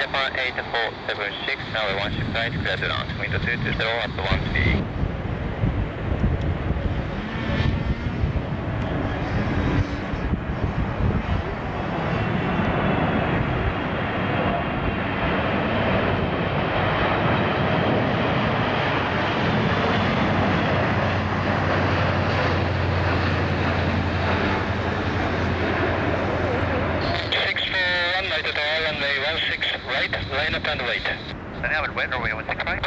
Japan 8476, now 16 flight, clear to launch, wind 220 at 1 speed. Runway 16 right, line up and wait. Dynamic weather, we 16 right.